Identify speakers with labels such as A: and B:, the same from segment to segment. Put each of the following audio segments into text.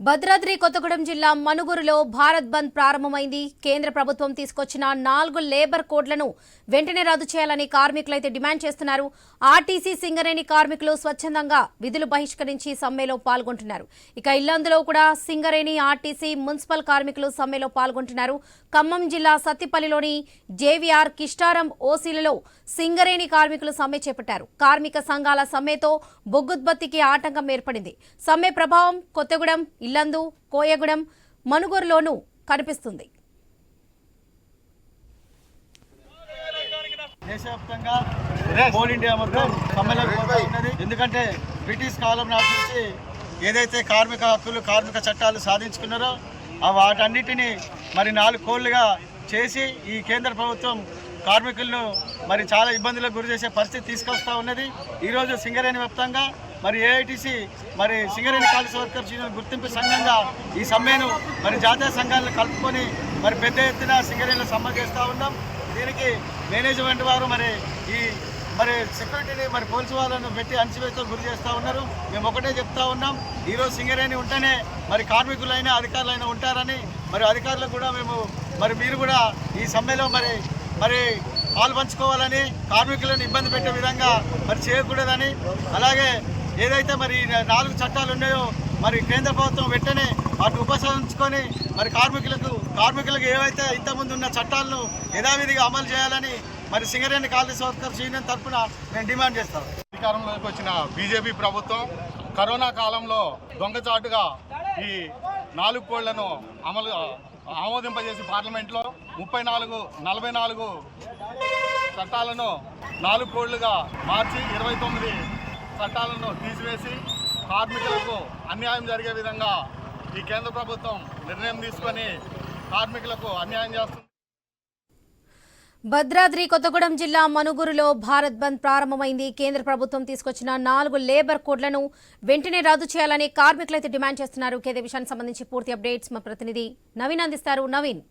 A: భద్రాద్రి కొత్తగూడెం జిల్లా మనుగురులో భారత్ బంద్ ప్రారంభమైంది. కేంద్ర ప్రభుత్వం తీసుకొచ్చిన 4 లేబర్ కోడ్లను వెంటనే రద్దు చేయాలని కార్మికులైతే డిమాండ్ చేస్తున్నారు. ఆర్టీసీ సింగరేణి కార్మికులు స్వచ్ఛందంగా విధులు బహిష్కరించి సమ్మెలో పాల్గొంటున్నారు. ఇక ఇల్లందులో కూడా సింగరేణి, ఆర్టీసీ, మున్సిపల్ కార్మికులు సమ్మెలో పాల్గొంటున్నారు. ఖమ్మం జిల్లా సత్తిపల్లిలోని జేవీఆర్, కిష్టారం ఓసీలలో సింగరేణి కార్మికులు సమ్మె చేపట్టారు. కార్మిక సంఘాల సమ్మెతో బొగ్గుత్పత్తికి ఆటంకం ఏర్పడింది. సమ్మె ప్రభావం కొత్తగూడెం, ఇల్లందు, కోయగూడెం, మనుగూరులోనూ కనిపిస్తుంది.
B: దేశవ్యాప్తంగా ఆల్ ఇండియా మొత్తం సమ్మెలోకి ఎందుకంటే బ్రిటిష్ కాలం నాటి నుంచి ఏదైతే కార్మిక హక్కులు, కార్మిక చట్టాలు సాధించుకున్నారో వాటన్నిటినీ మరి 4 కోళ్లుగా చేసి ఈ కేంద్ర ప్రభుత్వం కార్మికులను మరి చాలా ఇబ్బందులకు గురి చేసే పరిస్థితి తీసుకొస్తా ఉన్నది. ఈరోజు సింగరేణి వ్యాప్తంగా మరి ఏఐటీసీ మరి సింగరేణి కాలుష్య వర్కర్స్ యూనియన్ గుర్తింపు సంఘంగా ఈ సమ్మెను మరి జాతీయ సంఘాలను కలుపుకొని మరి పెద్ద ఎత్తున సింగరేణిలో సమ్మె చేస్తూ ఉన్నాం. దీనికి మేనేజ్మెంట్ వారు మరి సెక్యూరిటీని మరి పోలీసు వాళ్ళను పెట్టి అణచివేతకు గురి చేస్తూ ఉన్నారు. మేము ఒకటే చెప్తా ఉన్నాం, ఈరోజు సింగరేణి ఉంటేనే మరి కార్మికులైనా అధికారులైనా ఉంటారని, మరి అధికారులకు కూడా మీరు కూడా ఈ సమ్మెలో మరి పాల్పంచుకోవాలని, కార్మికులను ఇబ్బంది పెట్టే విధంగా మరి చేయకూడదని, అలాగే ఏదైతే మరి 4 చట్టాలు ఉన్నాయో మరి కేంద్ర ప్రభుత్వం వెంటనే వాటిని ఉపసంహరించుకొని మరి కార్మికులకు ఏవైతే ఇంతకుముందు ఉన్న చట్టాలను యథావిధిగా అమలు చేయాలని మరి సింగరేణి కాలుష్య వర్కర్స్ యూనియన్ తరఫున మేము డిమాండ్ చేస్తాం.
C: అధికారంలోకి వచ్చిన బీజేపీ ప్రభుత్వం కరోనా కాలంలో దొంగచాటుగా ఈ 4 కోళ్లను ఆమోదింపజేసి పార్లమెంట్లో 44 చట్టాలను 4 కోళ్లుగా మార్చి 29 చట్టాలను తీసివేసి కార్మికులకు అన్యాయం జరిగే విధంగా ఈ కేంద్ర ప్రభుత్వం నిర్ణయం తీసుకొని కార్మికులకు అన్యాయం చేస్తుంది.
A: భద్రాద్రి కొత్తగూడెం జిల్లా మనుగురులో భారత్ బంద్ ప్రారంభమైంది. కేంద్ర ప్రభుత్వం తీసుకొచ్చిన 4 లేబర్ కోడ్లను వెంటనే రద్దు చేయాలని కార్మికులైతే డిమాండ్ చేస్తున్నారు. ఇదే విషయానికి సంబంధించి పూర్తి అప్డేట్స్ మా ప్రతినిధి నవీన్ అందిస్తారు. నవీన్,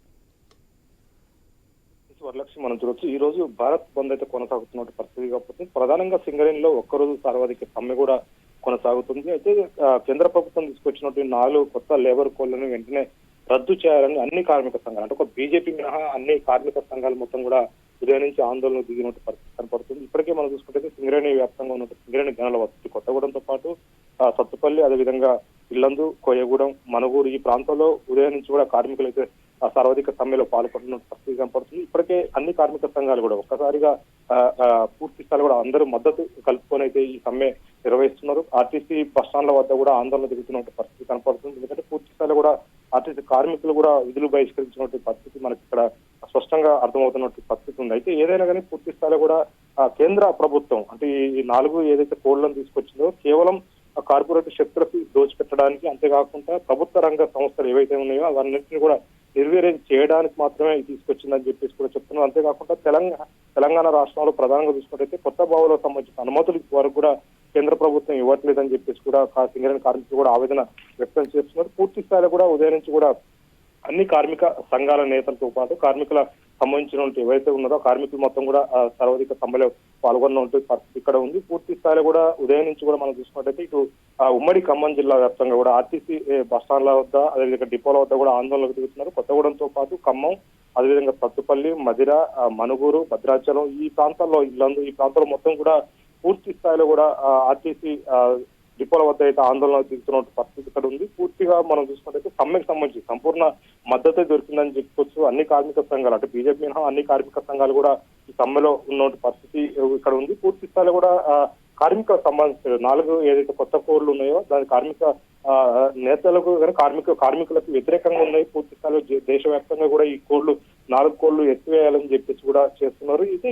D: వరలక్ష్మి, మనం చూడొచ్చు ఈ రోజు భారత్ బంద్ అయితే కొనసాగుతున్న పరిస్థితి. కాకపోతే ప్రధానంగా సింగరేణిలో ఒక్కరోజు సర్వాధిక సమ్మె కూడా కొనసాగుతుంది. అయితే కేంద్ర ప్రభుత్వం తీసుకొచ్చినటువంటి 4 కొత్త లేబర్ కోడ్లను వెంటనే రద్దు చేయాలని అన్ని కార్మిక సంఘాలు, అంటే ఒక బీజేపీ మినహా అన్ని కార్మిక సంఘాలు మొత్తం కూడా ఉదయం నుంచి ఆందోళనకు దిగినట్టు పరిస్థితి కనపడుతుంది. ఇప్పటికే మనం చూసుకుంటే సింగరేణి వ్యాప్తంగా ఉన్న సింగరేణి గనుల వసతి కొత్తగూడెంతో పాటు సత్తుపల్లి, అదేవిధంగా ఇల్లందు, కోయగూడెం, మనుగూరు ఈ ప్రాంతాల్లో ఉదయం నుంచి కూడా కార్మికులు అయితే సర్వాధిక సమ్మెలో పాల్గొంటున్న పరిస్థితి కనపడుతుంది. ఇప్పటికే అన్ని కార్మిక సంఘాలు కూడా ఒక్కసారిగా పూర్తి స్థాయిలో కూడా అందరూ మద్దతు కలుపుకొని అయితే ఈ సమ్మె నిర్వహిస్తున్నారు. ఆర్టీసీ బస్టాండ్ల వద్ద కూడా ఆందోళన దిగుతున్న పరిస్థితి కనపడుతుంది. ఎందుకంటే పూర్తి స్థాయిలో కూడా ఆర్టీసీ కార్మికులు కూడా విధులు బహిష్కరించినటువంటి పరిస్థితి మనకి ఇక్కడ స్పష్టంగా అర్థమవుతున్నటువంటి పరిస్థితి ఉంది. అయితే ఏదైనా కానీ పూర్తి స్థాయిలో కూడా కేంద్ర ప్రభుత్వం అంటే ఈ 4 ఏదైతే కోడ్లను తీసుకొచ్చిందో కేవలం కార్పొరేట్ శక్తులకు దోచిపెట్టడానికి, అంతేకాకుండా ప్రభుత్వ రంగ సంస్థలు ఏవైతే ఉన్నాయో అవన్నింటినీ కూడా నిర్వీర్యం చేయడానికి మాత్రమే తీసుకొచ్చిందని చెప్పేసి కూడా చెప్తున్నారు. అంతేకాకుండా తెలంగాణ రాష్ట్రంలో ప్రధానంగా చూసుకుంటే కొత్త బావులకు సంబంధించిన అనుమతులు వరకు కూడా కేంద్ర ప్రభుత్వం ఇవ్వట్లేదని చెప్పేసి కూడా సింగరేణి కార్మికులు కూడా ఆవేదన వ్యక్తం చేస్తున్నారు. పూర్తి స్థాయిలో కూడా ఉదయం నుంచి కూడా అన్ని కార్మిక సంఘాల నేతలతో పాటు కార్మికుల సంబంధించిన ఏవైతే ఉన్నారో కార్మికులు మొత్తం కూడా సర్వాధిక సమ్మెలో పాల్గొన్న పరిస్థితి ఇక్కడ ఉంది. పూర్తి స్థాయిలో కూడా ఉదయం నుంచి కూడా మనం చూసుకున్నట్టయితే ఇటు ఉమ్మడి ఖమ్మం జిల్లా వ్యాప్తంగా కూడా ఆర్టీసీ బస్టాండ్ల వద్ద, అదేవిధంగా డిపోల వద్ద కూడా ఆందోళనకు దిగుతున్నారు. కొత్తగూడెంతో పాటు ఖమ్మం, అదేవిధంగా సత్తుపల్లి, మధిర, మనుగూరు, భద్రాచలం ఈ ప్రాంతాల్లో ఇల్లందు ఈ ప్రాంతాల్లో మొత్తం కూడా పూర్తి స్థాయిలో కూడా ఆర్టీసీ డిపోల వద్ద అయితే ఆందోళన దిగుతున్న పరిస్థితి ఇక్కడ ఉంది. పూర్తిగా మనం చూసుకుంటే సమ్మెకు సంబంధించి సంపూర్ణ మద్దతు దొరికిందని చెప్పుకోవచ్చు. అన్ని కార్మిక సంఘాలు అంటే బీజేపీ మినహా అన్ని కార్మిక సంఘాలు కూడా ఈ సమ్మెలో ఉన్న పరిస్థితి ఇక్కడ ఉంది. పూర్తి స్థాయిలో కూడా కార్మిక సంబంధించిన 4 ఏదైతే కొత్త కోడ్లు ఉన్నాయో దాని కార్మిక నేతలకు కార్మికులకు వ్యతిరేకంగా ఉన్నాయి. పూర్తి స్థాయిలో దేశవ్యాప్తంగా కూడా ఈ 4 కోడ్లు ఎత్తివేయాలని చెప్పేసి కూడా చేస్తున్నారు. అయితే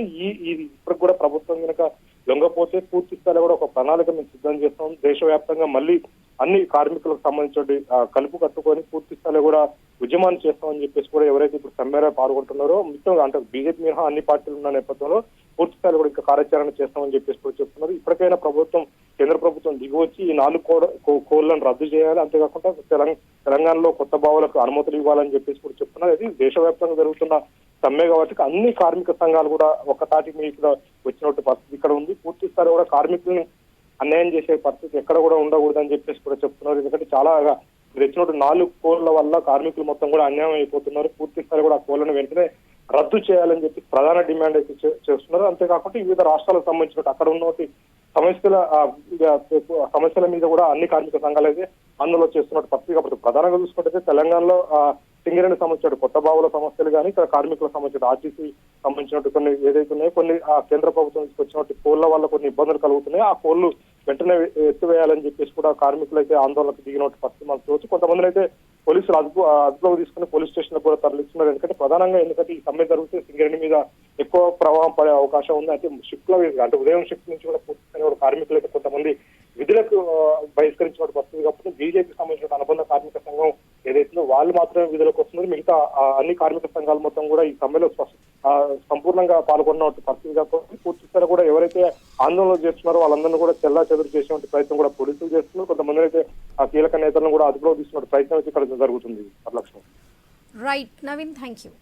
D: ఇప్పటికి కూడా ప్రభుత్వం కనుక లొంగపోతే పూర్తి స్థాయిలో కూడా ఒక ప్రణాళిక మేము సిద్ధం చేస్తాం. దేశవ్యాప్తంగా మళ్ళీ అన్ని కార్మికులకు సంబంధించి కలుపు కట్టుకొని పూర్తి స్థాయిలో కూడా ఉద్యమాన్ని చేస్తామని చెప్పేసి కూడా ఎవరైతే ఇప్పుడు సమ్మెలో పాల్గొంటున్నారో మొత్తం అంటే బీజేపీ మినహా అన్ని పార్టీలు ఉన్న నేపథ్యంలో పూర్తి స్థాయిలో కూడా ఇంకా కార్యాచరణ చేస్తామని చెప్పేసి కూడా చెప్తున్నారు. ఇప్పటికైనా కేంద్ర ప్రభుత్వం దిగివచ్చి ఈ 4 కోళ్లను రద్దు చేయాలి, అంతేకాకుండా తెలంగాణలో కొత్త బావులకు అనుమతులు ఇవ్వాలని చెప్పేసి కూడా చెప్తున్నారు. అది దేశవ్యాప్తంగా జరుగుతున్న సమ్మె కాబట్టి అన్ని కార్మిక సంఘాలు కూడా ఒక తాటి మీద వచ్చినట్టు పరిస్థితి ఇక్కడ ఉంది. పూర్తి స్థాయిలో కూడా కార్మికుల్ని అన్యాయం చేసే పరిస్థితి ఎక్కడ కూడా ఉండకూడదని చెప్పేసి కూడా చెప్తున్నారు. ఎందుకంటే చాలా తెచ్చినట్టు 4 కోళ్ల వల్ల కార్మికులు మొత్తం కూడా అన్యాయం అయిపోతున్నారు. పూర్తి స్థాయి కూడా ఆ కోళ్లను వెంటనే రద్దు చేయాలని చెప్పి ప్రధాన డిమాండ్ అయితే చేస్తున్నారు. అంతేకాకుండా వివిధ రాష్ట్రాలకు సంబంధించినట్టు అక్కడ ఉన్న సమస్యల మీద కూడా అన్ని కార్మిక సంఘాలు అయితే ఆందోళన చేస్తున్నట్టు పరిస్థితి. కాబట్టి ప్రధానంగా చూసుకుంటే తెలంగాణలో సింగరేణి సంబంధించిన కొత్త బావుల సమస్యలు కానీ ఇక్కడ కార్మికులకు సంబంధించిన ఆర్టీసీ సంబంధించినట్టు కొన్ని ఏదైతే ఉన్నాయో కొన్ని కేంద్ర ప్రభుత్వం తీసుకొచ్చినట్టు కోళ్ల వల్ల కొన్ని ఇబ్బందులు కలుగుతున్నాయి. ఆ కోళ్లు వెంటనే ఎత్తివేయాలని చెప్పేసి కూడా కార్మికులు అయితే ఆందోళనకు దిగినట్టు పరిస్థితి మనం చూడవచ్చు. కొంతమంది అయితే పోలీసులు అదుపులోకి తీసుకుని పోలీస్ స్టేషన్ కూడా తరలిస్తున్నారు. ఎందుకంటే ఈ సమ్మె జరిగితే సింగరేణి మీద ఎక్కువ ప్రభావం పడే అవకాశం ఉంది. అయితే షిఫ్ట్ లో అంటే ఉదయం షిఫ్ట్ నుంచి కూడా పూర్తి కార్మికులు అయితే కొంతమంది విధులకు బహిష్కరించిన పరిస్థితి. కాబట్టి బీజేపీ సంబంధించిన అనుబంధ కార్మిక సంఘం ఏదైతుందో వాళ్ళు మాత్రమే విధులకు వస్తున్నారు. మిగతా అన్ని కార్మిక సంఘాలు మొత్తం కూడా ఈ సమ్మెలో సంపూర్ణంగా పాల్గొన్న పరిస్థితి. కాబట్టి పూర్తి స్థాయి కూడా ఎవరైతే ఆందోళన చేస్తున్నారో వాళ్ళందరినీ కూడా చెల్లా చెదురు చేసే ప్రయత్నం కూడా పోలీసులు చేస్తున్నారు. కొంతమంది అయితే ఆ కీలక నేతలను కూడా అదుపులో తీసుకున్న ప్రయత్నం అయితే ఇక్కడ జరుగుతుంది. Lakshman.
A: Right Naveen, thank you.